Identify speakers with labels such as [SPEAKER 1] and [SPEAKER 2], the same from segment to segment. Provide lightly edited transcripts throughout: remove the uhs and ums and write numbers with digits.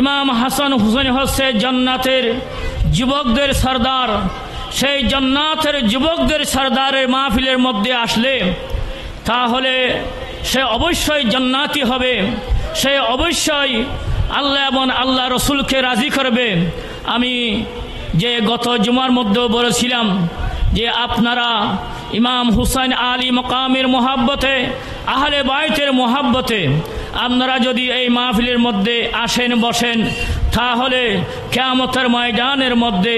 [SPEAKER 1] ইমাম হাসান হুসেন হচ্ছে জান্নাতের যুবকদের সরদার। সেই জান্নাতের যুবকদের সরদারের মাহফিলের মধ্যে আসলে তাহলে সে অবশ্যই জান্নাতি হবে, সে অবশ্যই আল্লাহ এবং আল্লাহ রসুলকে রাজি করবে। আমি যে গত জুমার মধ্যেও বলেছিলাম যে আপনারা ইমাম হুসাইন আলী মকামের মোহাব্বতে, আহলে বাইতের মোহাব্বতে আপনারা যদি এই মাহফিলের মধ্যে আসেন বসেন, তাহলে কিয়ামতের ময়দানের মধ্যে,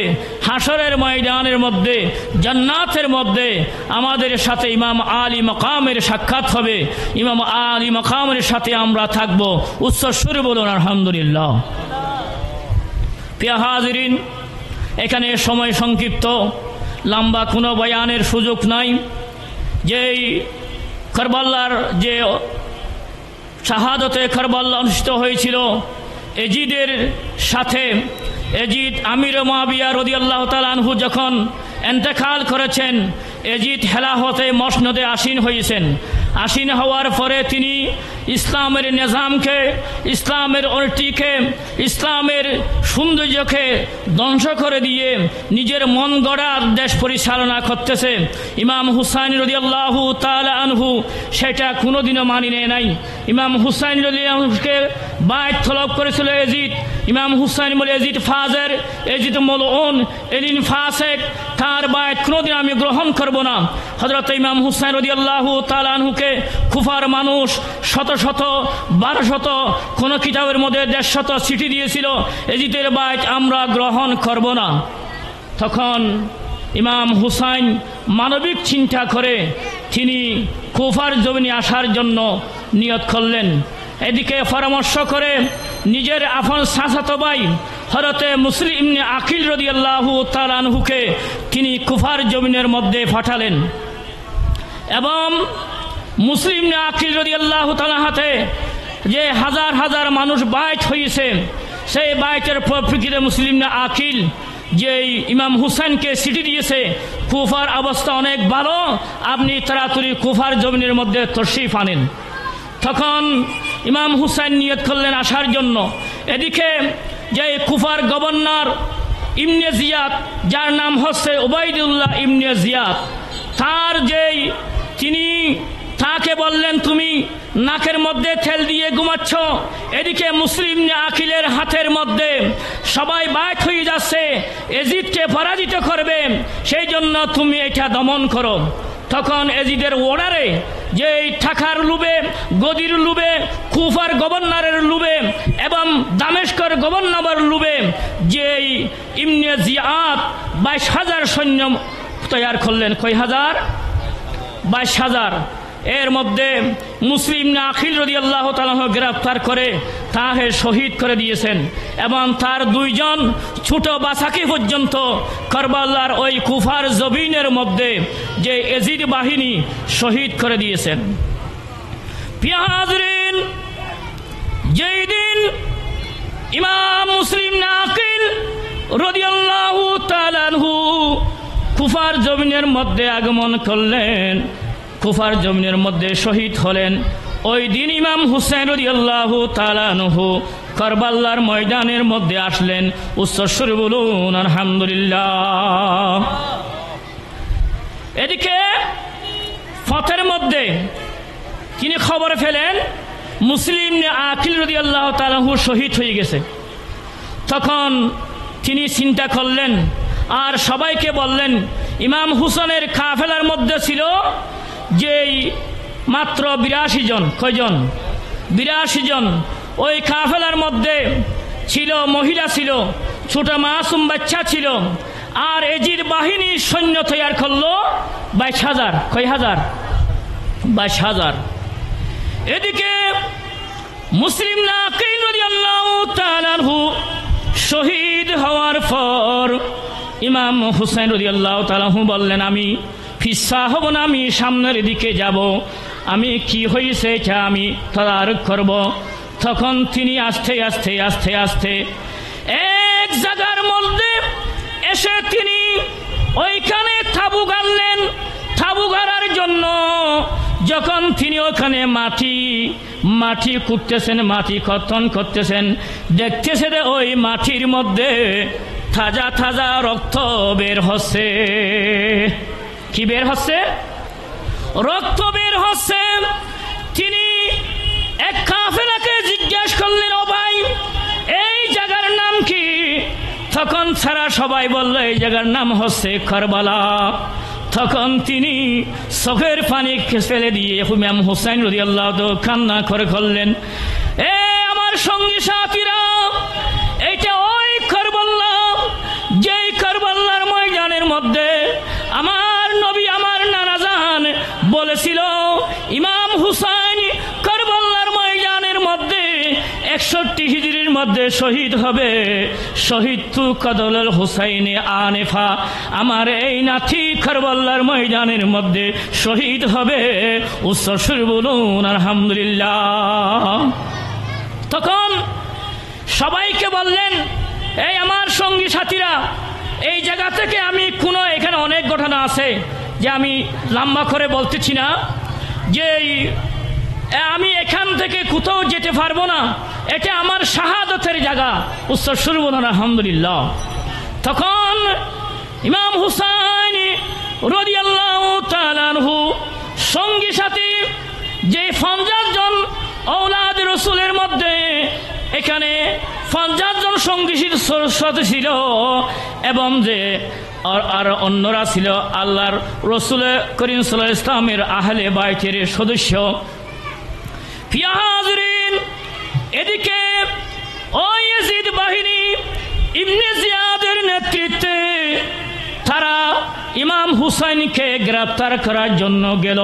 [SPEAKER 1] হাসরের ময়দানের মধ্যে, জান্নাতের মধ্যে আমাদের সাথে ইমাম আলী মকামের সাক্ষাৎ হবে। ইমাম আলী মকামের সাথে আমরা থাকব। উচ্চ সুরে বলুন আলহামদুলিল্লাহ। প্রিয় হাজিরিন, এখানে সময় সংক্ষিপ্ত, লম্বা কোনো বয়ানের সুযোগ নাই। যেই কারবালার যে শাহাদতে কারবালা অনুষ্ঠিত হয়েছিল, এজিদের সাথে এজিদ আমির মুআবিয়া রাদিয়াল্লাহু তাআলা আনহু যখন ইন্তেকাল করেছেন, এজিদ হেলাহতে মসনদে আসীন হয়েছেন। আসীন হওয়ার পরে তিনি ইসলামের নিজামকে, ইসলামের অর্টিকে, ইসলামের সৌন্দর্যকে ধ্বংস করে দিয়ে নিজের মন গড়া দেশ পরিচালনা করতেছে। ইমাম হুসাইন রাদিয়াল্লাহু তাআলা আনহু সেটা কোনোদিনও মানি নেয় নাই। ইমাম হুসাইন রাদিয়াল্লাহু আনহুকে বাইত তলব করেছিল এজিদ। ইমাম হুসাইন বলে এজিদ ফাজের, এজিদ মলউন, এলিন ফাসেক, তার বাইত কোনোদিন আমি গ্রহণ করব না। হযরত ইমাম হুসাইন রাদিয়াল্লাহু তাআলা আনহুকে কুফার মানুষ শত শত 1200 কোন কিতাবের মধ্যে 150 চিঠি দিয়েছিল, এজিদের বাইত আমরা গ্রহণ করব না। তখন ইমাম হুসাইন মানবিক চিন্তা করে তিনি কুফার জমিনে আসার জন্য নিয়ত করলেন। এদিকে পরামর্শ করে নিজের আপন চাচাতো ভাই হযরতে মুসলিম ইবনে আকিল রাদিয়াল্লাহু তাআলা আনহুকে তিনি কুফার জমিনের মধ্যে পাঠালেন এবং মুসলিম ইবনে আকিল রাদিয়াল্লাহু তাআলা হাতে যে হাজার হাজার মানুষ বাইত হয়েছে, সেই বাইতের পরিপ্রেক্ষিতে মুসলিম ইবনে আকিল যে ইমাম হুসাইনকে চিঠি দিয়েছে, কুফার অবস্থা অনেক ভালো, আপনি তাড়াতাড়ি কুফার জমিনের মধ্যে তশরিফ আনেন। তখন ইমাম হুসাইন নিয়ত করলেন আসার জন্য। এদিকে যে কুফার গভর্নর ইবনে জিয়াদ, যার নাম হচ্ছে উবাইদুল্লাহ ইবনে জিয়াদ, তার যেই তিনি তাকে বললেন তুমি নাকের মধ্যে তেল দিয়ে ঘুমাচ্ছ, এদিকে মুসলিম আকিলের হাতের মধ্যে সবাই বাইত হয়ে যাচ্ছে, এজিদকে পরাজিত করবে, সেই জন্য তুমি এটা দমন করো। তখন এজিদের ওর্ডারে যে টাকার লোভে, গদির লোভে, কুফার গভর্নরের লোভে এবং দামেস্কের গভর্নরের লোভে যেই ইবনে জিয়াদ 22,000 সৈন্য তৈরি করলেন। কয় হাজার? 22,000। এর মধ্যে মুসলিম আকিল রাদিয়াল্লাহু তাআলা গ্রেফতার করে তাকে শহীদ করে দিয়েছেন এবং তার 2 জন ছোট বাচ্চাকে পর্যন্ত কারবালার ওই কুফার জমিনের মধ্যে যে এজিদ বাহিনী শহীদ করে দিয়েছেন। প্রিয় হাজরিন, যেই দিন ইমাম মুসলিম আকিল রাদিয়াল্লাহু তাআলা আনহু কুফার জমিনের মধ্যে আগমন করলেন, কুফার জমিনের মধ্যে শহীদ হলেন, ওই দিন ইমাম হুসাইন রাদিয়াল্লাহু তাআলা আনহু কারবালার ময়দানের মধ্যে আসলেন। উচ্চ সুরে বলুন আলহামদুলিল্লাহ। এদিকে পথের মধ্যে তিনি খবর পেলেন মুসলিম আকিল রাদিয়াল্লাহু তাআলা আনহু শহীদ হয়ে গেছে। তখন তিনি চিন্তা করলেন আর সবাইকে বললেন, ইমাম হুসাইনের কাফেলার মধ্যে ছিল যেই মাত্র 82 জন। কয়জন? 82 জন। ওই কাফেলার মধ্যে ছিল মহিলা, ছিল ছোট মাসুম বাচ্চা ছিল, আর এজিদ বাহিনীর সৈন্য তৈরি করলো 22,000। কয় হাজার? 22,000। এদিকে মুসলিম আকিল রাদিয়াল্লাহু তাআলা আনহু শহীদ হওয়ার পর ইমাম হুসাইন রাদিয়াল্লাহু তাআলা আনহু বললেন, আমি ফিসা হব না, আমি সামনের দিকে যাব, আমি কি হয়েছে এটা আমি তদারক করব। তখন তিনি আস্তে আস্তে আস্তে আস্তে এক জায়গার মধ্যে এসে তিনি ওইখানে তাঁবু গাড়লেন। তাঁবু গাড়ার জন্য যখন তিনি ওখানে মাটি কুটতেছেন, মাটি কর্তন করতেছেন, দেখতেছে যে ওই মাটির মধ্যে তাজা তাজা রক্ত বের হচ্ছে। কি বের হচ্ছে? রক্ত বের হচ্ছে। তিনি এক কাফেলাকে জিজ্ঞাসা করলেন, ও ভাই এই জায়গার নাম কি? তখন সারা সবাই বলল এই জায়গার নাম হচ্ছে কারবালা। তখন তিনি চোখের পানি ফেলে দিয়ে ইমাম হুসাইন রাদিয়াল্লাহু তাআলা কান্না করে বললেন, এ আমার সঙ্গী সাথীরা, এইটা ওই কারবালা, যেই কারবালার ময়দানের মধ্যে আমার নবী আমার নানাজান বলেছিল ইমাম হুসাইন কারবালার ময়দানের মধ্যে 61 হিজরির মধ্যে শহীদ হবে। শহীদ তু কদলুল হুসাইনে আনেফা, আমার এই নাতি কারবালার ময়দানের মধ্যে শহীদ হবে। উচ্চস্বর বলুন আলহামদুলিল্লাহ। তখন সবাইকে বললেন, এই আমার সঙ্গী সাথীরা, এই জায়গা থেকে আমি এখানে অনেক ঘটনা আছে যে আমি লম্বা করে বলতেছি না, যে আমি এখান থেকে কোথাও যেতে পারবো না, এটা আমার শাহাদতের জায়গা। উচ্চস্বর বলুন আলহামদুলিল্লাহ। তখন ইমাম হুসাইন রাদিয়াল্লাহু তাআলা আনহু সঙ্গী সাথী যে 50 জন ঔলাদ রাসূলের মধ্যে এখানে 50 জন সঙ্গী সাথী ছিল, এবং যে আর অন্যরা ছিল আল্লাহর রাসূল করিম সাল্লাল্লাহু আলাইহি ওয়াসাল্লামের আহলে বাইতের সদস্য। প্রিয় হাজরিন, এদিকে ওই ইয়াজিদ বাহিনী ইবনে জিয়াদের নেতৃত্বে তারা ইমাম হুসাইনকে গ্রেফতার করার জন্য গেল।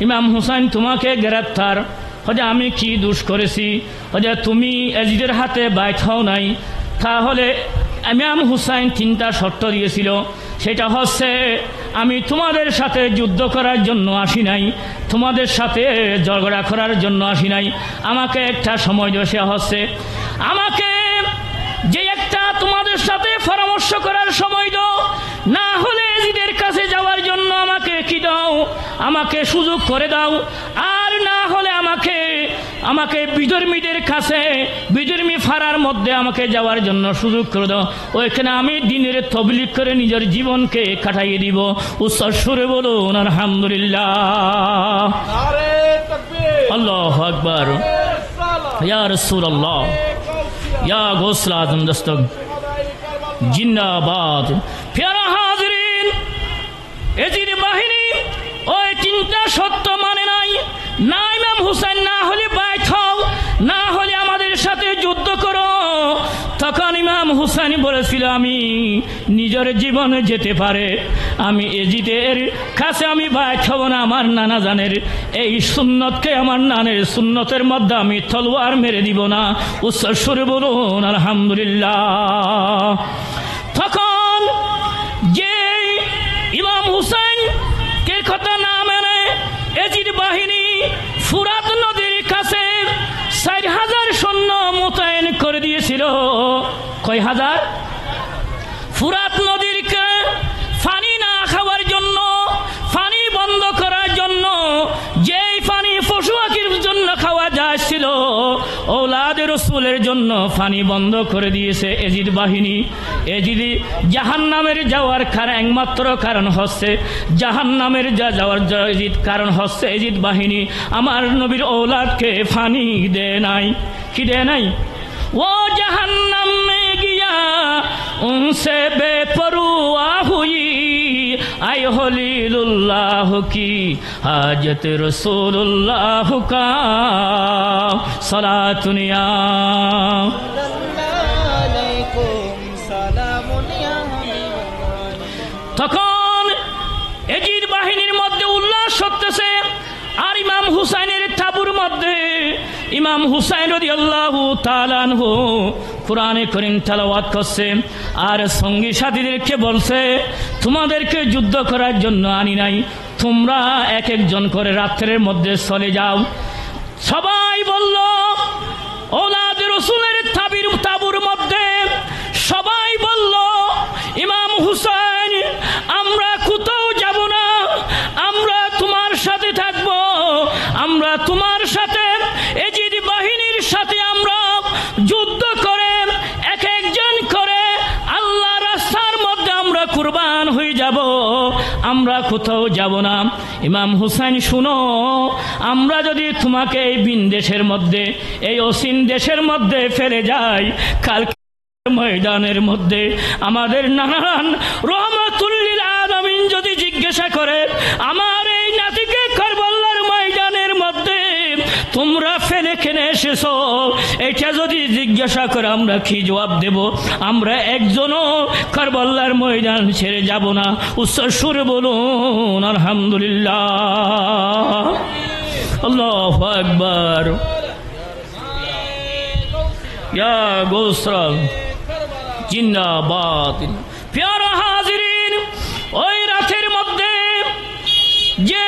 [SPEAKER 1] ইমাম হুসাইন, তোমাকে গ্রেফতার, হয়তো আমি কি দোষ করেছি? হয়তো তুমি ইয়াজিদের হাতে বাইত হও নাই। তাহলে ইমাম হুসাইন 3টা শর্ত দিয়েছিল। সেটা হচ্ছে, আমি তোমাদের সাথে যুদ্ধ করার জন্য আসি নাই, তোমাদের সাথে ঝগড়া করার জন্য আসি নাই, আমাকে একটা সময় দেওয়া হচ্ছে, আমাকে যে একটা তোমাদের সাথে পরামর্শ করার সময় দাও, না হলে ইয়াজিদের কাছে যাওয়ার জন্য আমাকে কি দাও, আমাকে সুযোগ করে দাও, আর না হলে আমাকে বিধর্মীদের কাছে, বিধর্মী ফাড়ার মধ্যে আমাকে যাওয়ার জন্য সুযোগ করে দাও, ওইখানে আমি দিনের তবলিগ করে নিজের জীবনকে কাটাইয়ে দিব। উচ্চস্বরে বলুন আলহামদুলিল্লাহ। আল্লাহু আকবার। ইয়া রাসূলুল্লাহ, ইয়া গৌসুল আযম দস্তক জিন্দাবাদ। প্যারা হাজরিন, ইয়াজিদ বাহিনী ওই 3টা সত্য মানে নাই, না ইমাম হুসাইন না হলে বাইত হও, না হলে আমাদের সাথে যুদ্ধ করো। তখন ইমাম হুসাইন বলেছিল, আমি নিজের জীবনে যেতে পারে, আমি ইয়াজিদের কাছে আমি বাইত হব না, আমার নানা জানের এই সুন্নতকে, আমার নানের সুন্নতের মধ্যে আমি তলোয়ার মেরে দিব না। উচ্চস্বরে বলুন আলহামদুলিল্লাহ। তখন যে ইমাম হুসাইন কে কথা না মেনে ইয়াজিদ বাহিনী ফুরাত নদীর কাছে 4000 সৈন্য মোতায়েন করে দিয়েছিল। কয় হাজার? ফুরাত নদীর পানি না খাওয়ার জন্য, পানি বন্ধ করার জন্য, যেই পানি পশু পাখির জন্য খাওয়া যাচ্ছিল, ঔলাদ রাসূলের জন্য পানি বন্ধ করে দিয়েছে ইয়াজিদ বাহিনী। ইয়াজিদ জাহান্নামের যাওয়ার একমাত্র কারণ হচ্ছে, জাহান্নামের যাওয়ার কারণ হচ্ছে ইয়াজিদ বাহিনী আমার নবীর ঔলাদকে পানি দেয় নাই। কি দেয় নাই? ও জাহান্নাম মে গিয়া উনসে বেপরুয়া হুই, আই হলিলুল্লাহ কি হাজত রসুল্লাহ কা সালাতুনিয়া। তখন ইয়াজিদ বাহিনীর মধ্যে উল্লাস হতেছে, আর ইমাম হুসাইনের তাবুর মধ্যে ইমাম হুসাইন রাদিয়াল্লাহু তাআলা আনহু কোরআনে কারীম তেলাওয়াত করছে, আর সঙ্গী সাথীদেরকে বলছে, তোমাদেরকে যুদ্ধ করার জন্য আনি নাই, তোমরা এক একজন করে রাত্রের মধ্যে চলে যাও। সবাই বলল, ঔলাদ রাসূলের তাবুর মধ্যে সবাই বলল, ইমাম হুসাইন আমরা কোথাও যাব না, আমরা তোমার সাথে থাকবো। আমরা কোথাও যাব না। ইমাম হুসাইন শুনো, আমরা যদি তোমাকে এই ভিন দেশের মধ্যে, এই অসীম দেশের মধ্যে ফেলে যাই, কালকে ময়দানের মধ্যে আমাদের নানান রহমাতুল লিল আলামিন যদি জিজ্ঞাসা করে আমার এই নাতিকে কারবালার ময়দানের মধ্যে তোমরা ফেলে কেন এসেছো, এটা যদি জিজ্ঞাসা করে আমরা কি জবাব দেব? আমরা একজনও কারবালার ময়দান ছেড়ে যাব না। উচ্চ সুরে বলুন আলহামদুলিল্লাহ, আল্লাহু আকবার। ইয়া গোসরাল জিন্দাবাদ। প্যারা হাজিরিন, ওই রাতের মধ্যে যে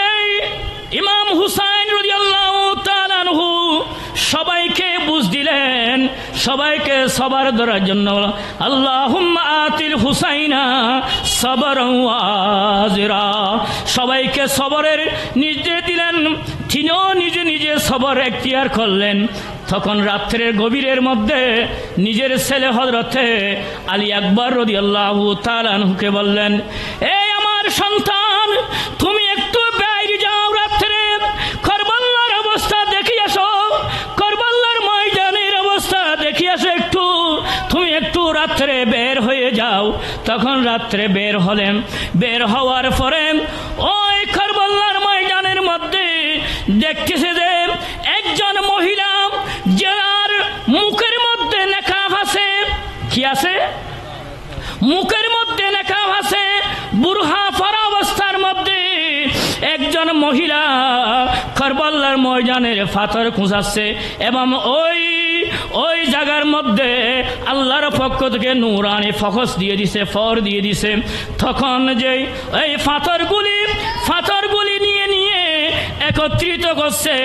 [SPEAKER 1] ইমাম হুসাইন রাদিয়াল্লাহু তাআলা আনহু সবাইকে বুঝ দিলেন, সবাইকে সবার ধরার জন্য আল্লাহুম্মা আতিল হুসাইনা সাবরান ওয়া আজরা, সবাইকে সবরের নির্দেশ দিলেন। তিনিও নিজে নিজে সবর এখতিয়ার করলেন। তখন রাত্রের গভীরের মধ্যে নিজের ছেলে হযরতে আলী আকবর রাদিয়াল্লাহু তাআলা আনহুকে বললেন, এই আমার সন্তান, তুমি একটু বাইরে যাও, রাত্রে কারবালার অবস্থা দেখে আসো, কারবালার ময়দানের অবস্থা দেখে আসো, একটু তুমি একটু রাত্রে বের হয়ে যাও। তখন রাত্রে বের হলেন। বের হওয়ার পরে ওই কারবালার ময়দানের মধ্যে দেখতেছে যে একজন মহিলা, যার মুখের মধ্যে নেকাব আছে, কি আছে? মুখের মধ্যে নেকাব আছে, বুরহা পরা অবস্থার মধ্যে একজন মহিলা কারবালার ময়দানের পাথর খুঁজাচ্ছে এবং ওই জায়গার মধ্যে আল্লাহর পক্ষ থেকে নূরানি ফোকাস দিয়ে দিছে, ফর দিয়ে দিছে। তখন যে এই পাথরগুলি নিয়ে একত্রিত করছে,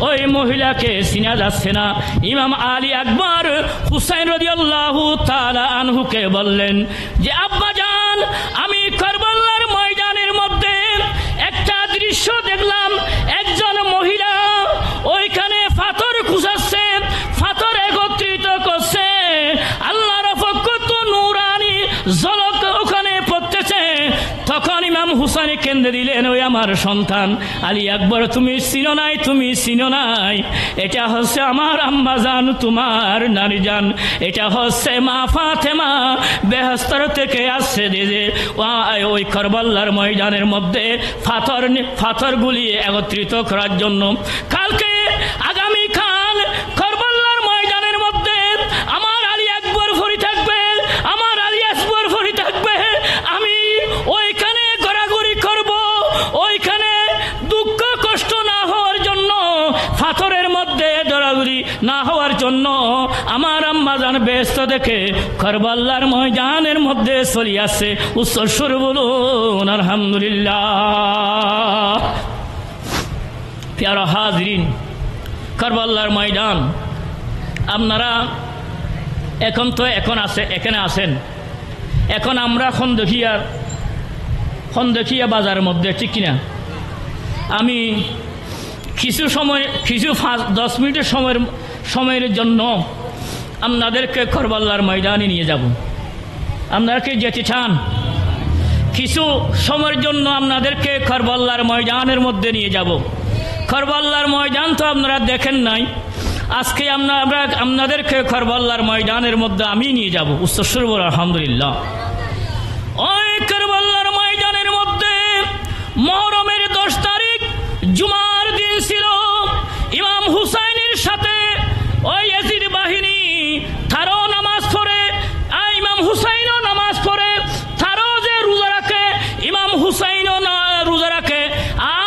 [SPEAKER 1] ওই মহিলাকে চিনা যাচ্ছে না। ইমাম আলী আকবর হুসাইন রাদিয়াল্লাহু তাআলা আনহুকে বললেন যে আব্বা জান, আমি কারবালার ময়দানের মধ্যে একটা দৃশ্য দেখলাম, একজন মহিলা ওইখানে পাথর খুঁজাচ্ছে, পাথর একত্রিত করছে, আল্লাহর পক্ষ তো নূরানি ঝলক ওখানে পড়তেছে। তখন ইমাম হুসাইন কেন্দ্রে দিলেন, ওই আমার সন্তান আলী আকবর, তুমি চিনো নাই, তুমি চিনো নাই, এটা হচ্ছে আমার আম্মা জান, তোমার নারী জান, এটা হচ্ছে মা ফাতেমা বেহেশতের থেকে আসছে যে ওই কারবালার ময়দানের মধ্যে পাথরগুলি একত্রিত করার জন্য। কালকে আগামীকাল কারবালার ময়দানের মধ্যে আমার আলী আকবর ভরি থাকবে, আমার আলী আকবর ভরি থাকবে, আমি ওইখানে গড়াগড়ি করব, ওইখানে দুঃখ কষ্ট না হওয়ার জন্য, পাথরের মধ্যে গড়াগড়ি না হওয়ার জন্য আমার আম্মা জান ব্যস্ত দেখে কারবালার ময়দানের মধ্যে চলে আসছে। উচ্চ সুর বলুন আলহামদুলিল্লাহ। প্যারা হাজরিন, কারবালার ময়দান আপনারা এখানে আছেন। এখন আমরা খন্দকিয়া বাজারের মধ্যে, ঠিক কিনা? আমি কিছু 10 মিনিটের সময়ের জন্য আপনাদেরকে কারবালার ময়দানে নিয়ে যাব। আপনারা কি যেতে চান? কিছু সময়ের জন্য আপনাদেরকে কারবালার ময়দানের মধ্যে নিয়ে যাব। কারবালার ময়দান তো আপনারা দেখেন নাই, আজকে আপনাদেরকে কারবালার ময়দানের মধ্যে আমি নিয়ে যাব। উচ্চস্বর বল আলহামদুলিল্লাহ। ওই কারবালার ময়দানের মধ্যে মুহররমের 10 তারিখ জুমার দিন ছিল। ইমাম হুসাইনের সাথে ওই ইয়াজিদ বাহিনী তারও নামাজ পড়ে, ইমাম হুসাইনও নামাজ পড়ে, তারও যে রোজা রাখে, ইমাম হুসাইনও রোজা রাখে।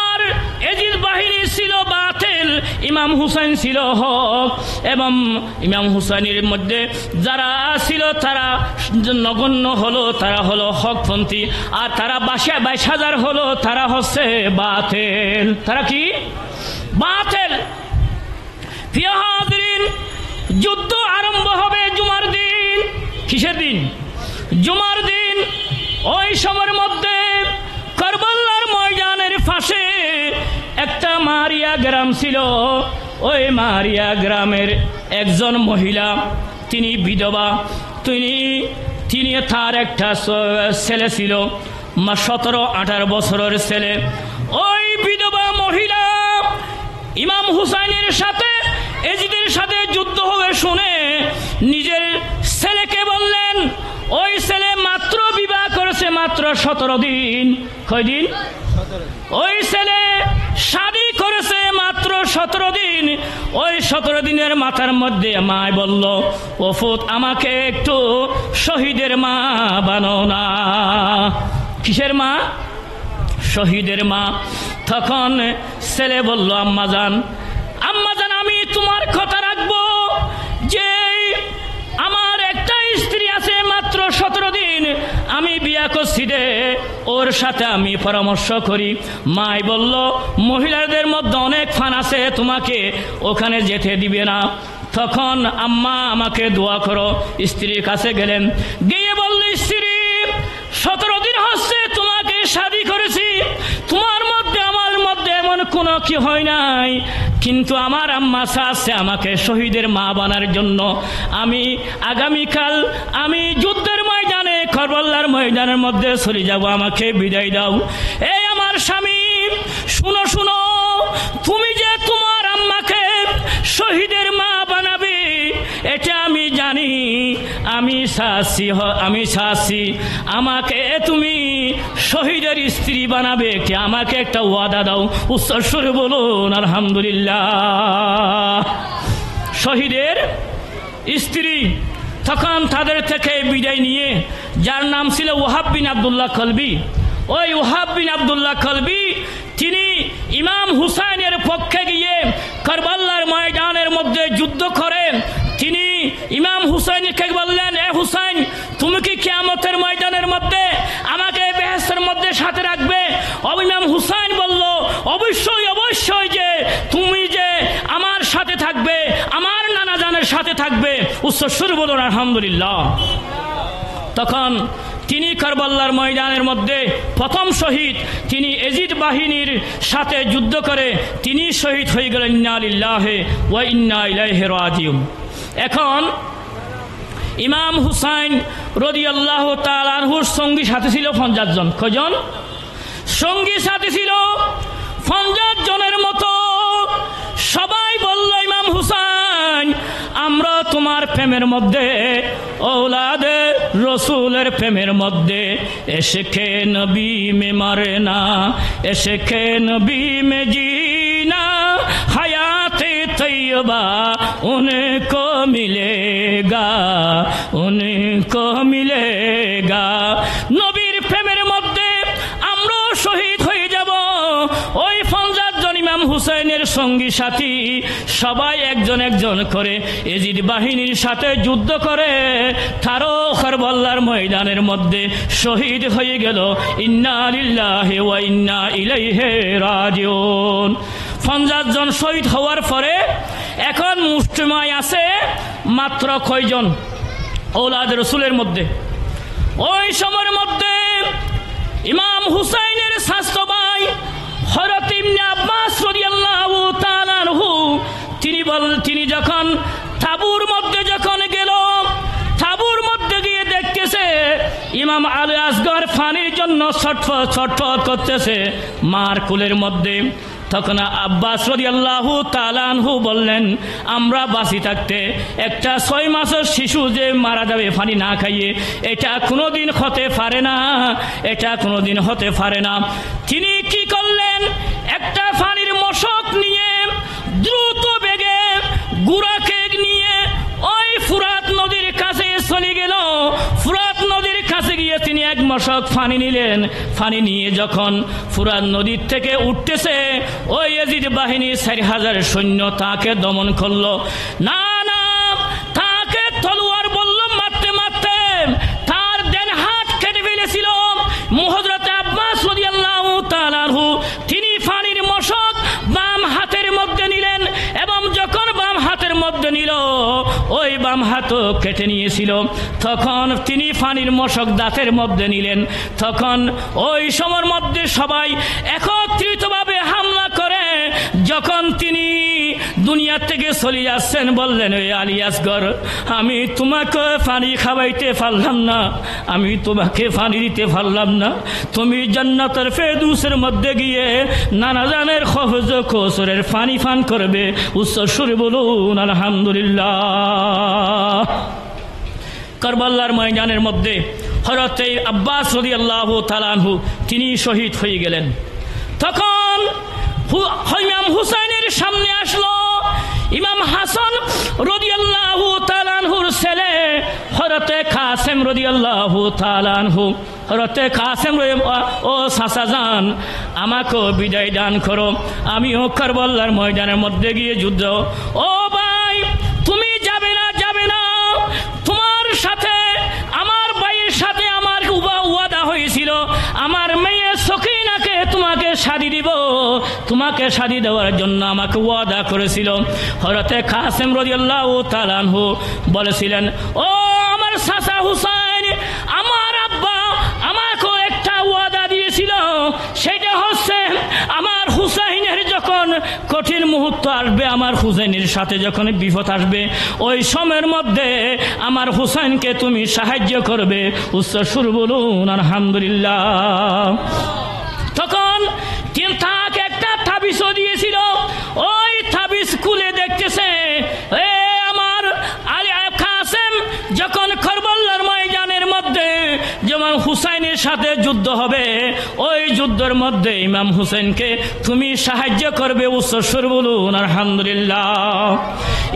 [SPEAKER 1] আর ইয়াজিদ বাহিনী ছিল বাতিল, ইমাম হুসাইন ছিল হক। এবং ইমাম হুসাইনের মধ্যে যারা ছিল তারা নগণ্য হলো, তারা হলো হকপন্থী। আর তারা 22,000 হলো, তারা হচ্ছে বাতিল। তারা কি? বাতিল। প্রিয় হাজিরিন, যুদ্ধ আরম্ভ হবে জুমার দিন। কিসের দিন? জুমার দিন। ওই সময়ের মধ্যে কারবালার ময়দানের পাশে একটা মারিয়া গ্রাম ছিল। ওই মারিয়া গ্রামের একজন মহিলা, তিনি বিধবা, তিনি তার একটা ছেলে ছিল। 17-18 বছরের ছেলে। ওই বিধবা মহিলা ইমাম হুসাইনের সাথে এজিদের সাথে যুদ্ধ হবে শুনে নিজের ছেলেকে বললেন, ওই ছেলে মাত্র বিবাহ করেছে, মাত্র 17 দিন। কয় দিন? ওই ছেলে শাদী করেছে মাত্র 17 দিন। ওই 17 দিনের মাথার মধ্যে মায় বলল, ও ফুত, আমাকে একটু শহীদের মা বানাও না। কিসের মা? শহীদের মা। তখন ছেলে বলল, আম্মাজান, আমি তোমার কথা রাখবো যে আমার একটা স্ত্রী আছে, মাত্র 17 দিন আমি বিয়া করছি রে, ওর সাথে আমি পরামর্শ করি। মাই বলল, মহিলাদের মধ্যে অনেক ফান আছে, তোমাকে ওখানে যেতে দিবে না। তখন আম্মা আমাকে দোয়া করো। স্ত্রীর কাছে গেলেন, গিয়ে বলল, স্ত্রী, 17 দিন হচ্ছে তোমাকে শাদী করেছি, তোমার মধ্যে আমার মধ্যে এমন কোনো কি হয় নাই, কিন্তু আমার আম্মা চাচ্ছে আমাকে শহীদের মা বানার জন্য। আমি আগামীকাল আমি যুদ্ধের ময়দানে, কারবালার ময়দানের মধ্যে চলে যাব, আমাকে বিদায় দাও। এই আমার স্বামী, শুনো শুনো, তুমি যে তোমার আম্মাকে শহীদের মা বানাবে এটা আমি জানি, আমি চাচ্ছি আমাকে তুমি শহীদের স্ত্রী বানাবে, কে আমাকে একটা ওয়াদা দাও। উচ্চস্বরে বলুন আলহামদুলিল্লাহ। শহীদের স্ত্রী। তখন তাদের থেকে বিদায় নিয়ে, যার নাম ছিল ওয়াহাব বিন আব্দুল্লাহ কলবি, ওই ওয়াহাব বিন আব্দুল্লাহ কলবি তিনি ইমাম হুসাইনের পক্ষে গিয়ে কারবালার ময়দানের মধ্যে যুদ্ধ করেন। তিনি ইমাম হুসাইনকে বললেন, এ হুসাইন, তুমি কি কিয়ামতের ময়দানের মধ্যে আমাকে বেহেশতের মধ্যে সাথে রাখবে? ইমাম হুসাইন বলল, অবশ্যই অবশ্যই, যে তুমি যে আমার সাথে থাকবে, আমার নানা জানের সাথে থাকবে। উচ্চস্বরে বলুন আলহামদুলিল্লাহ। তখন তিনি কারবালার ময়দানের মধ্যে প্রথম শহীদ, তিনি এজিদ বাহিনীর সাথে যুদ্ধ করে তিনি শহীদ হয়ে গেলেন। ইন্না লিল্লাহি ওয়া ইন্না ইলাইহি রাজিউন। এখন ইমাম হুসাইন রাদিয়াল্লাহু তাআলা আনহুর সঙ্গী সাথে ছিল 50 জন। কয়জন সঙ্গী সাথে ছিল? 50 জনের মতো। সবাই বলল, ইমাম হুসাইন, আমরা তোমার প্রেমের মধ্যে, औलादे रसूलेर प्रेमेर मध्य इश्क़े नबी में मरना इश्क़े नबी में जीना हयाते तैयबा उनको मिलेगा उनको मिलेगा। नबीर प्रेमेर मध्य आमरा शहीद हये जाबो। ओई 50 जन इमाम हुसैनेर संगी साथी सबाई एकजन एकजन करे एजिद बाहिनीर साथे युद्ध करे तारो करबलार मैदानेर मध्य शहीद हये गेल। इन्ना लिल्लाहि वा इन्ना इलाइहि राजिउन। 50 जन शहीद हওয়ার পরে এখন মুসলিমাই আছে মাত্র কয়জন औलाद रसूलेर मध्य। ওই সময়ের মধ্যে ইমাম হুসাইনের শাস্ত্র ভাই হযরত ইবনে আব্বাস রাদিয়াল্লাহু তাআলা আনহু তিনি যখন তাবুর মধ্যে যখন গেল, তাবুর মধ্যে গিয়ে দেখতেছে ইমাম আলী আসগর পানির জন্য ছটফট করতেছে মার কুলের মধ্যে। তখন আব্বাস রাদিয়াল্লাহু তাআলা আনহু বললেন, আমরা বাঁচি থাকতে একটা 6 মাসের শিশু যে মারা যাবে পানি না খাইয়ে, এটা কোনোদিন হতে পারে না, এটা কোনোদিন হতে পারে না। তিনি কি করলেন, একটা পানির মশক নিয়ে দ্রুত বেগে গুরাকে নিয়ে ওই ফুরাত নদীর কাছে চলে গেল। ফুরাত নদীর কাছে গিয়ে তিনি এক মশক পানি নিলেন। পানি নিয়ে যখন ফুরাত নদীর থেকে উঠতেছে ওই ইয়াজিদ বাহিনী 4000 সৈন্য তাকে দমন করলো। না না, তাকে তলোয়ার বলল মারতে মারতে তার দেন হাত কেটে ফেলেছিল। হযরত আব্বাস রাদিয়াল্লাহু তাআলা আনহু তিনি পানির মশক বাম হাতের মধ্যে নিলেন এবং যখন বাম হাতের মধ্যে নিল ওই বাম হাতও কেটে নিয়েছিল। তখন তিনি পানির মশক দাঁতের মধ্যে নিলেন। তখন ওই সময়ের মধ্যে সবাই একত্রিতভাবে হামলা করে যখন তিনি দুনিয়া থেকে চলে যাচ্ছেন, বললেন ওই আলী আসগর, আমি তোমাকে পানি খাওয়াইতে পারলাম না, আমি তোমাকে পানি দিতে পারলাম না, তুমি জান্নাতের ফেরদৌসের মধ্যে গিয়ে নানা জানের হওজ কৌসরের পানি পান করবে। উচ্চ সুরে বলুন আলহামদুলিল্লাহ। কারবালার ময়দানের মধ্যে হযরত আব্বাস রাদিয়াল্লাহু তাআলা আনহু তিনি শহীদ হয়ে গেলেন। তখন ইমাম হুসাইনের সামনে আসলো ইমাম হাসান রাদিয়াল্লাহু তাআলা আনহুর ছেলে হযরত কাসেম রাদিয়াল্লাহু তাআলা আনহু। হযরত কাসেম, ও চাচা যান, আমাকে বিদায় দান করো, আমিও কারবালার ময়দানের মধ্যে গিয়ে যুদ্ধ। ও ভাই, তুমি যাবে না, যাবে না, তোমার সাথে আমার ভাইয়ের সাথে আমার ওয়াদা হয়েছিল, আমার মেয়ে সকিনাকে তোমাকে শাদী দিব, তোমাকে শাদী দেওয়ার জন্য আমাকে ওয়াদা করেছিল। হযরত কাসেম রাদিয়াল্লাহু তাআলা আনহু বলেছিলেন, ও আমার চাচা হুসাইন, আমার আব্বা আমাকে একটা ওয়াদা দিয়েছিল, সেটা হচ্ছে আমার হুসাইনের যখন কঠিন মুহূর্ত আসবে, আমার হুসাইনের সাথে যখন বিপদ আসবে, ওই সময়ের মধ্যে আমার হুসাইনকে তুমি সাহায্য করবে। উচ্চ সুর বলুন আলহামদুলিল্লাহ। তখন তাকে একটা তাবিজও দিয়েছিল, ওই তাবিজ খুলে দেখতেছে আমার কাসেম যখন কারবালার ময়দানের মধ্যে যেমন হুসাইনের সাথে যুদ্ধ হবে, ওই যুদ্ধের মধ্যে ইমাম হুসাইনকে তুমি সাহায্য করবে। উচ্চ সুর বলুন আলহামদুলিল্লাহ।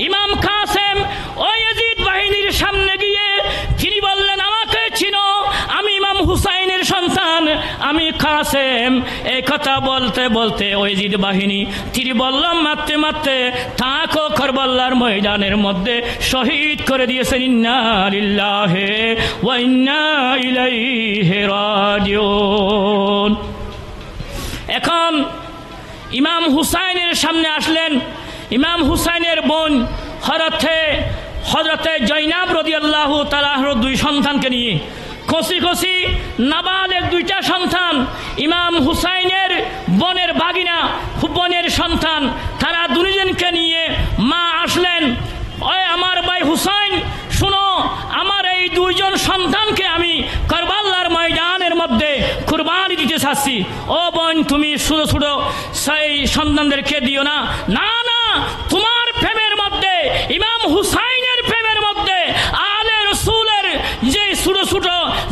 [SPEAKER 1] ইমাম কাসেম ওই ইয়াজিদ বাহিনীর সামনে গিয়ে তিনি বললেন, আমাকে চিনো, আমি ইমাম হুসাইনের সন্তান, আমি কাসেম। এই কথা বলতে বলতে ওই ইয়াজিদ বাহিনী তিনি বললাম মারতে মারতে তাকে কারবালার ময়দানের মধ্যে শহীদ করে দিয়েছেন। ইন্না লিল্লাহি ওয়া ইন্না ইলাইহি রাজিউন। এখন ইমাম হুসাইনের সামনে আসলেন ইমাম হুসাইনের বোন হযরতে জয়নাব রাদিয়াল্লাহু তাআলা দুই সন্তানকে নিয়ে, কচি কচি নাবালেগ দুইটা সন্তান, ইমাম হুসাইনের বোনের বাগিনা, বোনের সন্তান, তারা দুজনকে নিয়ে মা আসলেন। ওই আমার ভাই হুসাইন, শুনো, আমার এই দুইজন সন্তানকে আমি কারবালার ময়দানের মধ্যে কুরবানি দিতে চাচ্ছি। ও বোন, তুমি ছোট ছোট সেই সন্তানদেরকে দিও না। না না, তোমার প্রেমের মধ্যে, ইমাম হুসাইনের প্রেমের মধ্যে আলে রাসূলের যে ছোট ছোট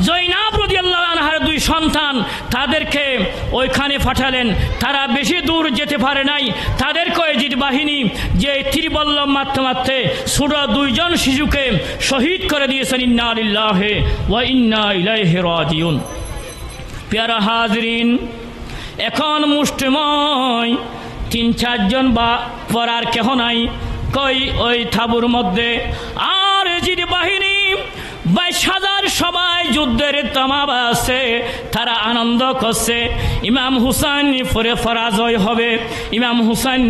[SPEAKER 1] জয়নাব রাদিয়াল্লাহু আনহার দুই সন্তান, তাদেরকে ওইখানে পাঠালেন। তারা বেশি দূর যেতে পারে নাই, তাদেরকে ইয়াজিদ বাহিনী যে তীরবল্লম মারতে মারতে ছোট দুইজন শিশুকে শহীদ করে দিয়েছেন। ইন্না লিল্লাহি ওয়া ইন্না ইলাইহি রাজিউন। প্যারা হাজরিন, এখন মুষ্টিময় ৩-৪ জন বা পরার কেহ নাই কই ওই তাঁবুর মধ্যে। আর ইয়াজিদ বাহিনী ২২,০০০ সবাই যুদ্ধের তামাবা আছে, তারা আনন্দ করছে। ইমাম হুসাইন পরে পরাজয় হবে, ইমাম হুসাইন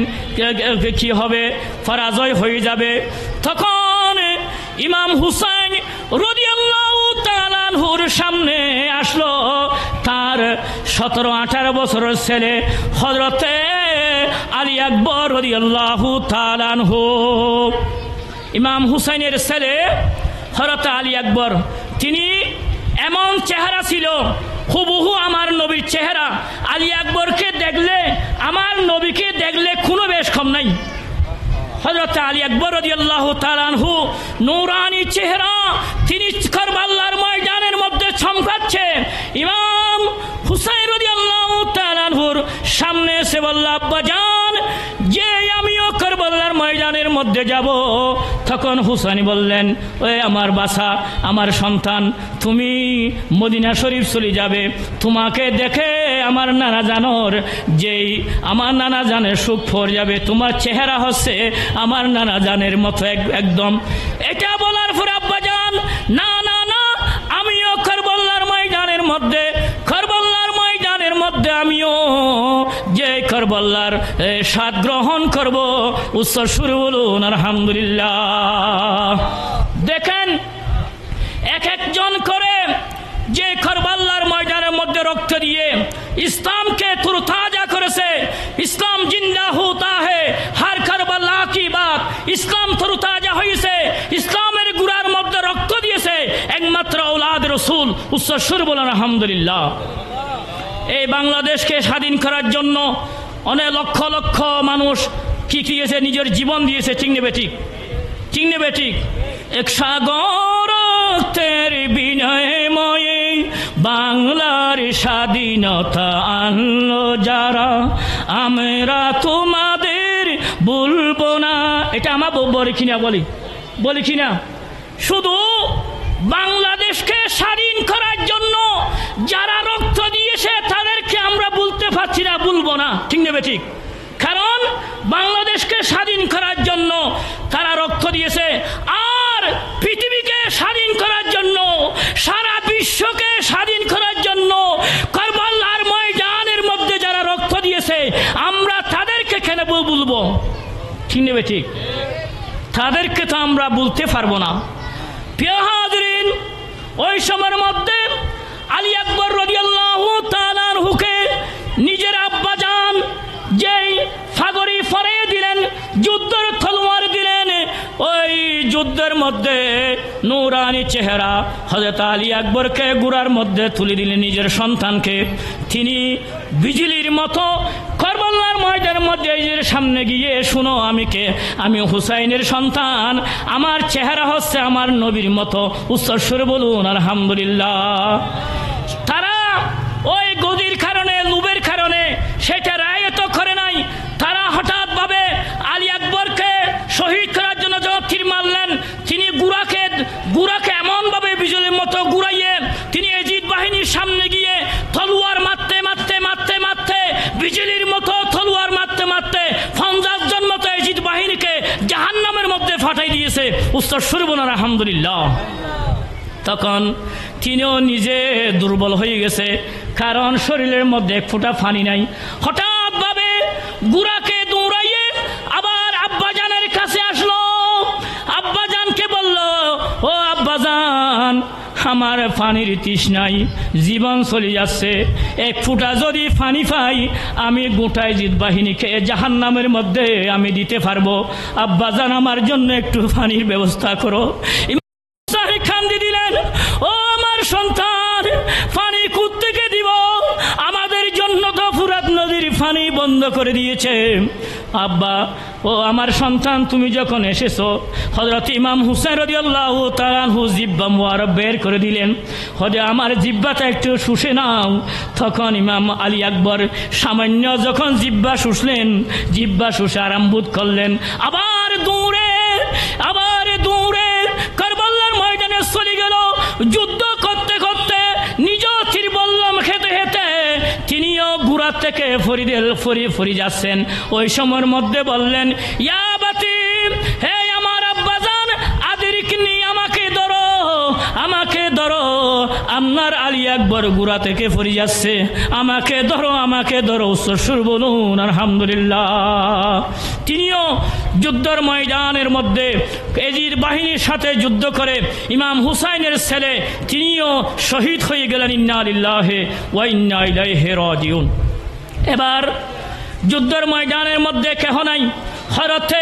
[SPEAKER 1] কি হবে, পরাজয় হয়ে যাবে। তখন ইমাম হুসাইন রাদিয়াল্লাহু তাআলা আনহুর সামনে আসলো তার ১৭-১৮ বছরের ছেলে হযরতে আলী আকবর রাদিয়াল্লাহু তাআলা আনহু। ইমাম হুসাইনের ছেলে হযরত আলী আকবর, তিনি এমন চেহারা ছিল, হুবহু আমার নবীর চেহারা। আলী আকবরকে দেখলে, আমার নবীকে দেখলে কোনো বেশ কম নাই। হযরত আলী আকবর রাদিয়াল্লাহু তাআলা আনহু নূরানি চেহারা, তিনি কারবালার ময়দানের মধ্যে চমকাচ্ছে। ইমাম হুসাইন রাদিয়াল্লাহু তাআলা আনহুর সামনে এসে বলল, আব্বা জান, যে আমিও কারবালার ময়দানের মধ্যে যাব। তখন হুসাইন বললেন, ওই আমার বাছা, আমার সন্তান, তুমি মদিনা শরীফ চলে যাবে, তোমাকে দেখে আমার নানা জানোর যেই আমার নানা জানের সুখ ফর যাবে, তোমার চেহারা হচ্ছে আমার নানা জানের মতো একদম। এটা বলার পরে আব্বা জান, না না না, আমিও কারবালার ময়দানের মধ্যে আমিও যে কারবালার স্বাদ গ্রহণ করব। উচ্চ সুরে বলুন আলহামদুলিল্লাহ। দেখেন, এক একজন করে যে কারবালার ময়দানের মধ্যে রক্ত দিয়ে ইসলামকে তরতাজা করেছে। ইসলাম জিন্দা হোতা है, हर करबला की ইসলাম তরুতাজা হয়েছে, ইসলামের গুড়ার মধ্যে রক্ত দিয়েছে একমাত্র ঔলাদ রসুল। উচ্চস্বর বলেন আলহামদুলিল্লাহ। এই বাংলাদেশকে স্বাধীন করার জন্য অনেক লক্ষ লক্ষ মানুষ কি দিয়েছে, নিজের জীবন দিয়েছে। ঠিক নেবে ঠিক, ঠিক নেবে ঠিক। এক সাগরের বিনয়ময়ে বাংলার স্বাধীনতা আনলো যারা, আমরা তোমাদের বলবো না। এটা আমার বলি কিনা, বলি কিনা? শুধু বাংলাদেশকে স্বাধীন করার জন্য যারা রক্ত দিয়েছে তাদেরকে আমরা বলতে পারছি না, বলবো না। ঠিক নেবে ঠিক? কারণ বাংলাদেশকে স্বাধীন করার জন্য তারা রক্ত দিয়েছে, আর পৃথিবীকে স্বাধীন করার জন্য, সারা বিশ্বকে স্বাধীন করার জন্য কারবালার ময়দানের মধ্যে যারা রক্ত দিয়েছে আমরা তাদেরকে কেন বলবো? ঠিক নেবে ঠিক? তাদেরকে তো আমরা বলতে পারবো না। প্রিয় হাজরিন, ওই সময়ের মধ্যে আলী আকবর রাদিয়াল্লাহু তাআলা আনহুকে নিজের আব্বা জান যেই ফাগরি ফরে দিলেন, যুদ্ধের তলোয়ার দিলেন, ওই যুদ্ধের মধ্যে নূরানি চেহারা হযরত আলী আকবরকে গুড়ার মধ্যে তুলে দিলেন নিজের সন্তানকে। তিনি বিজলির মতো কারবালার ময়দানের মধ্যে নিজের সামনে গিয়ে, শুনো আমি হুসাইনের সন্তান, আমার চেহারা হচ্ছে আমার নবীর মতো। উচ্চস্বরে বলুন আলহামদুলিল্লাহ। তারা ওই গদির কারণে, লোভের কারণে সেটা রায়ত করে নাই। তারা হঠাৎ ভাবে আলী আকবরকে শহীদ করার জন্য যখন তীর মারলেন, তিনি গুড়াকে এমন ভাবে বিজলির মতো গুড়াইয়ে তিনি এজিদ বাহিনীর সামনে গিয়ে তলোয়ার মারতে মারতে মারতে মারতে, বিজলির মতো তলোয়ার মারতে মারতে 50 জন মতো এজিদ বাহিনীকে জাহান্নামের মধ্যে ফাটাই দিয়েছে। উচ্চস্বরে বলুন আলহামদুলিল্লাহ। তখন তিনিও নিজে দুর্বল হয়ে গেছে, কারণ শরীরের মধ্যে এক ফোঁটা পানি নাই। হঠাৎ ভাবে গুড়াকে দৌড়াইয়ে আবার আব্বাজানের কাছে আসলো। আব্বাজানকে বলল, ও আব্বাজান, আমার পানির তৃষ্ণায় জীবন চলে যাচ্ছে, এক ফোঁটা যদি পানি পাই আমি গোটায় জিদ বাহিনীকে জাহান্নামের মধ্যে আমি দিতে পারবো। আব্বাজান, আমার জন্য একটু পানির ব্যবস্থা করো। কান্দি দিলেন, ও আমার সন্তান, পানি কোত্থেকে দিব? আমাদের জন্য তো ফুরাত নদীর পানি বন্ধ করে দিয়েছে। আব্বা, ও আমার সন্তান, তুমি যখন এসেছো, হযরত ইমাম হুসাইন রাদিয়াল্লাহু তাআলা আনহু জিহ্বা মুবারক বের করে দিলেন, হযরত আমার জিহ্বাটা একটু শুষে নাও। তখন ইমাম আলী আকবর সামান্য যখন জিহ্বা শুষলেন, জিহ্বা শুষে আরাম বোধ করলেন। আবার দৌড়ে কারবালার ময়দানে চলে গেল। যুদ্ধ করতে করতে নিজ তীর বল্লম খেতে খেতে তিনিও গুড়া থেকে ফরি যাচ্ছেন। ওই সময়ের মধ্যে বললেন, ইয়া বাতি, হে আমার আব্বাজান, আদিরিকনি, আমাকে ধরো, আমাকে ধরো। আপনার আলী আকবর গুড়া থেকে ফরি যাচ্ছে, আমাকে ধরো, আমাকে ধরো। উচ্চস্বর বলুন আলহামদুলিল্লাহ। তিনিও যুদ্ধের ময়দানের মধ্যে এজিদ বাহিনীর সাথে যুদ্ধ করে ইমাম হুসাইনের ছেলে তিনিও শহীদ হয়ে গেলেন। ইন্না লিল্লাহি ওয়া ইন্না ইলাইহি রাজিউন। এবার যুদ্ধের ময়দানের মধ্যে কেহ নাই। হযরতে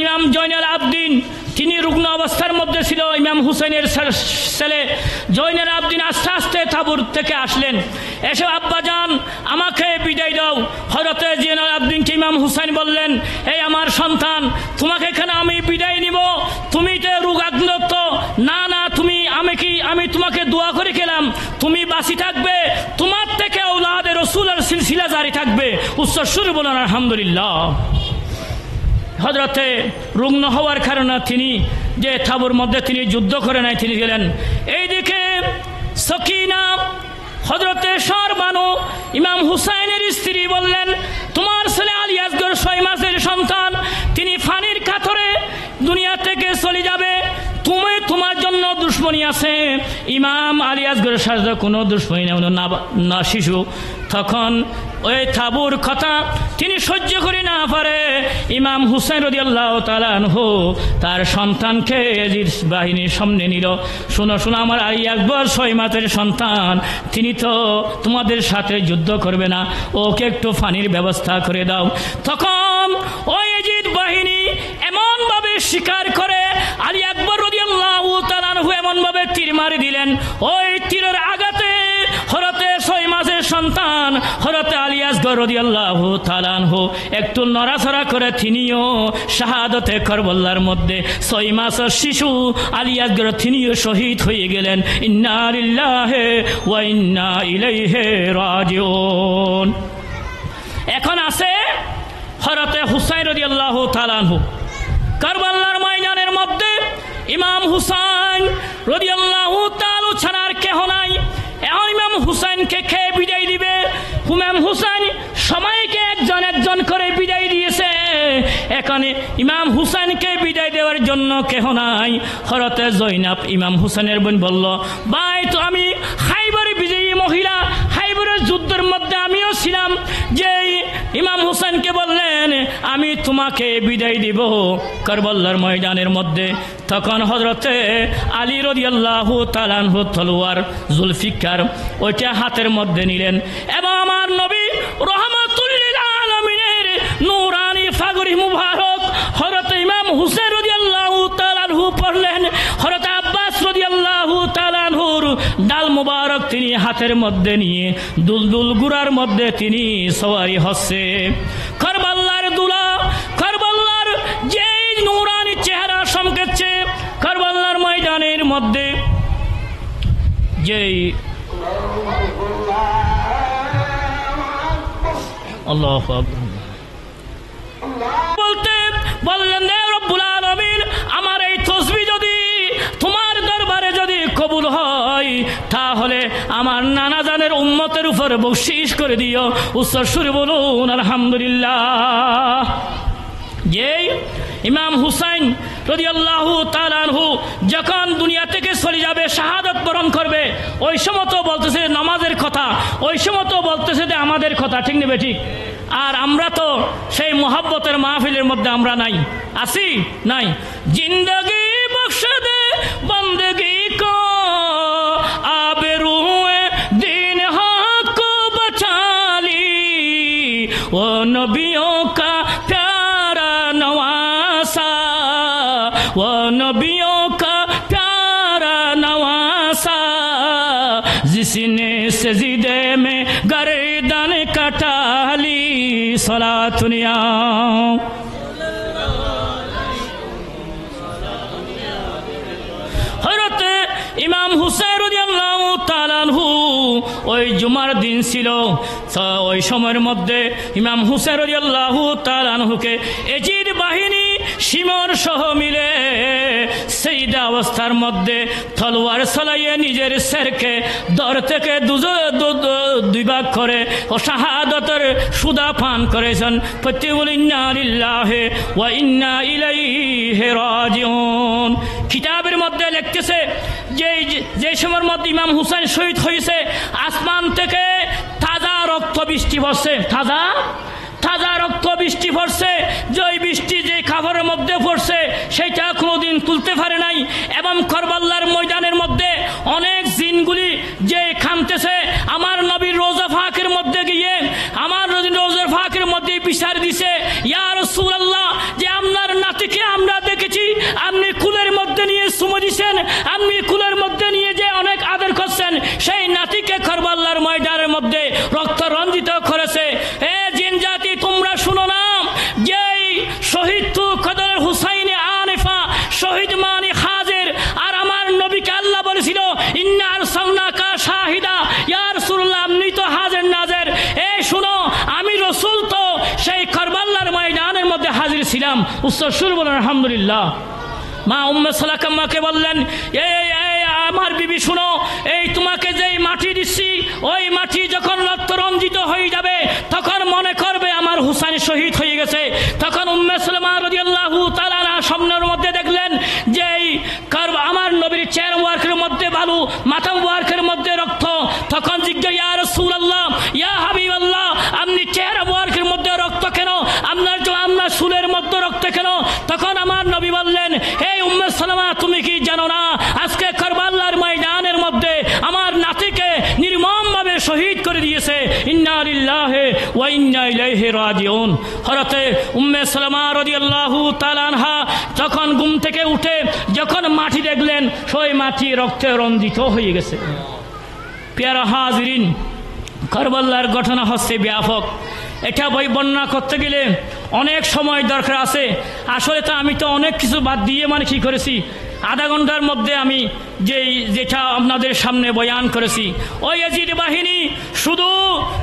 [SPEAKER 1] ইমাম জয়নুল আবদিন, তিনি রুগ্ন অবস্থার মধ্যে ছিল। ইমাম হুসাইনের ছেলে জয়নুল আবদিন আস্তে আস্তে তাবুর থেকে আসলেন, এসে আব্বাজান আমাকে বিদায় দাও। হযরতে জয়নুল আবদিনকে ইমাম হুসাইন বললেন, এই আমার সন্তান, তোমাকে কেন আমি বিদায় নিব? তুমি তো রোগাগ্রস্ত। না না, আমি তোমাকে দোয়া করে গেলাম, তুমি বাঁচি থাকবে, তোমার থেকে ঔলাদে রাসূলের সিলসিলা জারি থাকবে। উচ্চস্বরে বলুন আলহামদুলিল্লাহ। হযরতে রুগ্ন হওয়ার কারণে তিনি যে তাবুর মধ্যে তিনি যুদ্ধ করে নাই, তিনি গেলেন। এইদিকে সকিনা, হযরতে শারবানু ইমাম হুসাইনের স্ত্রী বললেন, তোমার ছেলে আলী আসগর 6 মাসের সন্তান, তিনি ফানির কাতরে দুনিয়া থেকে চলে যাবে, তোমার জন্য দুশ্মনী আছে। ইমাম আলী আসগরের সাথে কোনো দুশ্মনী না শিশু। তখন ওই তাবুর কথা তিনি সহ্য করে না পারে ইমাম হুসাইন রাদিয়াল্লাহু তাআলা আনহু তার সন্তানকে এজিদ বাহিনীর সামনে নিল। শোনো, আমার আলী আকবর 6 মাসের সন্তান, তিনি তো তোমাদের সাথে যুদ্ধ করবে না, ওকে একটু পানির ব্যবস্থা করে দাও। তখন ওই এজিদ বাহিনী এমন এমন ভাবে শিকার করে আলী আকবর রাদিয়াল্লাহু তাআলা আনহু এমন ভাবে তীর মারি দিলেন, ওই তীরের আঘাতে হযরতে 6 মাসের সন্তান হযরতে আলী আসগর রাদিয়াল্লাহু তাআলা আনহু একটু নড়াচড়া করে তিনিও শাহাদতে কারবালার মধ্যে 6 মাসের শিশু আলী আসগর তিনিও শহীদ হয়ে গেলেন। ইন্না লিল্লাহি ওয়া ইন্না ইলাইহি রাজিউন। এখন আছে হযরতে হুসাইন রাদিয়াল্লাহু তাআলা আনহু কারবালার ময়দানের মধ্যে। ইমাম হুসাইন রাদিয়াল্লাহু তাআলা ছাড়ার কেহ নাই। এখন ইমাম হুসাইনকে খেয়ে বিদায় দিবে। ইমাম হুসাইন সময়কে একজন একজন করে বিদায় দিয়েছে। এখানে ইমাম হুসাইনকে বিদায় দেওয়ার জন্য কেহ নাই। হযরতে জয়নাব ইমাম হুসাইনের বোন বলল, ভাই তো আমি খাইবারের বিজয়ী মহিলা, খাইবারের যুদ্ধের মধ্যে আমিও ছিলাম। যে ইমাম হুসাইনকে বললেন আমি তোমাকে বিদায় দিব কারবালার ময়দানের মধ্যে। তখন হযরতে আলী রাদিয়াল্লাহু তাআলা আনহু তলোয়ার জুলফিকার ওইটা হাতের মধ্যে নিলেন এবং আমার নবী রাহমাতুল লিল আলামিনের নূরানি ফাগরি মুবারক হযরতে ইমাম হুসাইন রাদিয়াল্লাহু তাআলা আনহু পড়লেন। হযরতে আব্বাস রাদিয়াল্লাহু তাআলা আনহুর ডাল মুবারক তিনি হাতের মধ্যে নিয়ে দুলদুল গুড়ার মধ্যে তিনি সওয়ারি হচ্ছে। কারবালার দুলা, কারবালার যে নূরানি চেহারা চমকেছে কারবালার ময়দানের মধ্যে। যেই আল্লাহু আকবার বলতে বললেন, রব্বুল আলামিন আমার এই তাসবিহ যদি তোমার দরবারে যদি কবুল হয় তাহলে আমার নানা জানের উম্মতের উপর বকশিশ করে দিও। উচ্চ সুরে বলুন আলহামদুলিল্লাহ। যেই ইমাম হুসাইন রাদিয়াল্লাহু তাআলা আনহু যখন দুনিয়া থেকে চলে যাবে, শাহাদাত বরণ করবে, ওই সময় তো বলতেছে নামাজের কথা, ওই সময় তো বলতেছে যে আমাদের কথা, ঠিক নেবে ঠিক। আর আমরা তো সেই মোহাব্বতের মাহফিলের মধ্যে আমরা নাই, আছি নাই। জিন্দগি বখশ দে বন্দগি কো আবরুয়ে দিন হক কো বচালি, ও নবিयों का प्यारा नवासा, वो नबियों का प्यारा नवासा, जिसने सजदे में गर्दन कटा ली। सलातुनिया হযরত ইমাম হুসাইন রাদিয়াল্লাহু তাআলা আনহু ওই জুমার দিন ছিল। ওই সময়ের মধ্যে ইমাম হুসাইন রাদিয়াল্লাহু তাআলা আনহুকে এজিদ বাহিনী শিমর সহ মিলে সেইদা অবস্থার মধ্যে তলোয়ার চালাইয়ে নিজের শেরকে দর থেকে দুই ভাগ করে ও শাহাদাতের সুদা পান করেছেন। প্রত্যেক বলি ইন্না লিল্লাহি ওয়া ইন্না ইলাইহি রাজিউন। কিতাবের মধ্যে লিখতেছে যে সময়ের মধ্যে ইমাম হুসাইন শহীদ হয়েছে, আসমান থেকে তাজা রক্ত বৃষ্টি পড়ছে, তাজা রক্ত বৃষ্টি পড়ছে। যে বৃষ্টি যে কাপড়ের মধ্যে পড়ছে সেটা কোনোদিন তুলতে পারে নাই। এবং কারবালার ময়দানের মধ্যে অনেক জিনগুলি যে খামতেছে আমার নবীর রোজা ফাঁকের মধ্যে গিয়ে আমার রোজা ফাঁকের মধ্যে বিচার দিছে, ইয়া রাসূলুল্লাহ যে আপনার নাতিকে আমরা দেখেছি আপনি কুলের মধ্যে নিয়ে চুমু দিছেন, আপনি কুলের মধ্যে নিয়ে যে অনেক আদর করছেন, সেই নাতিকে কারবালার ময়দানের মধ্যে রক্ত রঞ্জিত করেছে। এ জিন জাতি তোমরা শুনো না, যেই শহীদ তু কদর হুসাইনে আনিফা শহীদ মানে হাজির। আর আমার নবীকে আল্লাহ বলেছিল ইন্না আরসালনাকা শাহিদা, ইয়া রাসূলুল্লাহ আপনি তো হাজির নাজির। এই শুনো আমি রাসূল তো সেই কারবালার ময়দানের মধ্যে হাজির ছিলাম। উচ্চ সুর বলেন আলহামদুলিল্লাহ। মা উম্মে সালাকাম্মাকে বললেন, আমার বিবি শুনো, এই তোমাকে যেই মাটি দিচ্ছি ওই মাটি যখন রক্ত রঞ্জিত হয়ে যাবে তখন মনে করবে আমার হুসাইন শহীদ হয়ে গেছে। তখন উম্মে সালামা রাদিয়াল্লাহু তাআলা স্বপ্নের মধ্যে দেখলেন যে আমার নবীর চেহারা মুবারকের মধ্যে বালু, মাথা মুবারকের মধ্যে রক্ত। তখন জিজ্ঞাসা, ইয়া রাসূলুল্লাহ ইয়া হাবিবাল্লাহ আপনি চেহারা মুবারকের মধ্যে রক্ত কেন, আপনার চুলের মধ্যে রক্ত কেন? তখন আমার নবী বললেন, এই উম্মে সালামা তুমি কি জানো না আজকে কারবালার ময়দানের মধ্যে আমার নাতিকে নির্মমভাবে শহীদ করে দিয়েছে। ইন্না লিল্লাহি ওয়া ইন্না ইলাইহি রাজিউন। হযরতে উম্মে সালামা রাদিয়াল্লাহু তাআলা আনহা যখন ঘুম থেকে উঠে যখন মাটি দেখলেন, সেই মাটি রক্তে রঞ্জিত হয়ে গেছে। প্রিয় হাজিরিন, কারবালার ঘটনা হচ্ছে ব্যাপক। এটা বই বর্ণনা করতে গেলে অনেক সময় দরকার আছে। আসলে তো আমি তো অনেক কিছু বাদ দিয়ে কি করেছি, আধা ঘন্টার মধ্যে আমি যেটা আপনাদের সামনে বয়ান করেছি। ওই ইয়াজিদ বাহিনী শুধু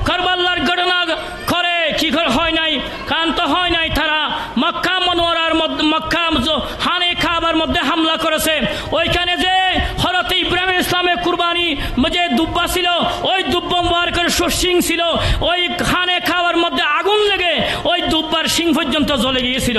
[SPEAKER 1] কারবালার ঘটনা করে কি করে হয় নাই, কান্ত হয় নাই, তারা মক্কা মুনাওয়ারার মধ্যে মক্কা খানে কাবার মধ্যে হামলা করেছে। ওইখানে যে হযরত ইব্রাহিম ইসলামের কুরবানি যে দুব্বা ছিল, ওই দুব্বা মুবারকের শিং ছিল, ওই খানে কাবার মধ্যে আগুন লেগে ওই দুব্বার শিং পর্যন্ত জ্বলে গিয়েছিল।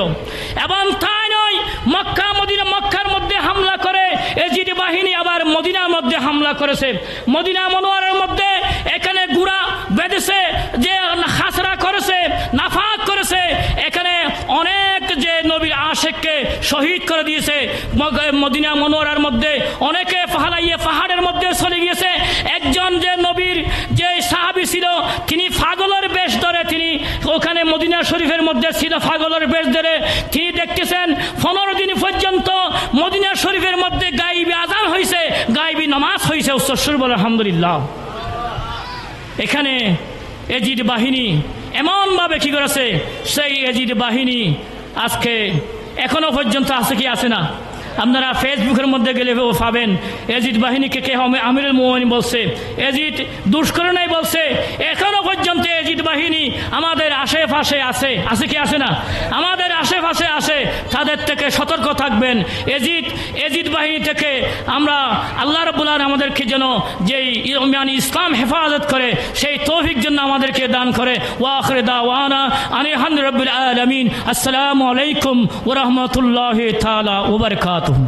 [SPEAKER 1] এবং তাই নয়, মক্কার মধ্যে হামলা করে ইয়াজিদ বাহিনী আবার মদিনার মধ্যে হামলা করেছে। মদিনা মুনাওয়ারার মধ্যে এখানে গুড়া বেঁধেছে, যে খাসরা করেছে, নাফাক করেছে, এখানে অনেক যে নবীর আশেককে শহীদ করে দিয়েছে। মদিনা মুনাওয়ারার মধ্যে অনেকে পাহাড়াইয়ে পাহাড়ের মধ্যে চলে গিয়েছে। একজন যে নবীর যে সাহাবী ছিল, তিনি পাগলের বেশ ধরে তিনি ওখানে মদিনা শরীফের মধ্যে ছিল, পাগলের বেশ ধরে তিনি দেখতেছেন 15 দিন পর্যন্ত মদিনা শরীফের মধ্যে গাইবি আযান হয়েছে, গাইবি নামাজ হয়েছে। উচ্চস্বর বলে আলহামদুলিল্লাহ। এখানে ইয়াজিদ বাহিনী এমনভাবে কি করেছে, সেই ইয়াজিদ বাহিনী আজকে এখনো পর্যন্ত আছে কি আছে না, আপনারা ফেসবুকের মধ্যে গেলে পাবেন। ইয়াজিদ বাহিনীকে কে আমিরুল মুমিনিন বলছে, ইয়াজিদ দুষ্কর নাই বলছে। এখনো পর্যন্ত ইয়াজিদ বাহিনী আমাদের আশেপাশে আছে, আছে কি আছে না, আমাদের আশেপাশে আছে। তাদের থেকে সতর্ক থাকবেন। ইয়াজিদ বাহিনী থেকে আমরা আল্লাহ রাব্বুল আলামিন আমাদেরকে যেন যেই ইসলাম হেফাজত করে সেই তৌফিক জন্য আমাদেরকে দান করে। ওয়া আখিরু দাওয়ানা আনিল হামদুলিল্লাহি রাব্বিল আলামিন। আসসালামু আলাইকুম ওয়া রাহমাতুল্লাহি তাআলা ওয়া বারাকাতুহু।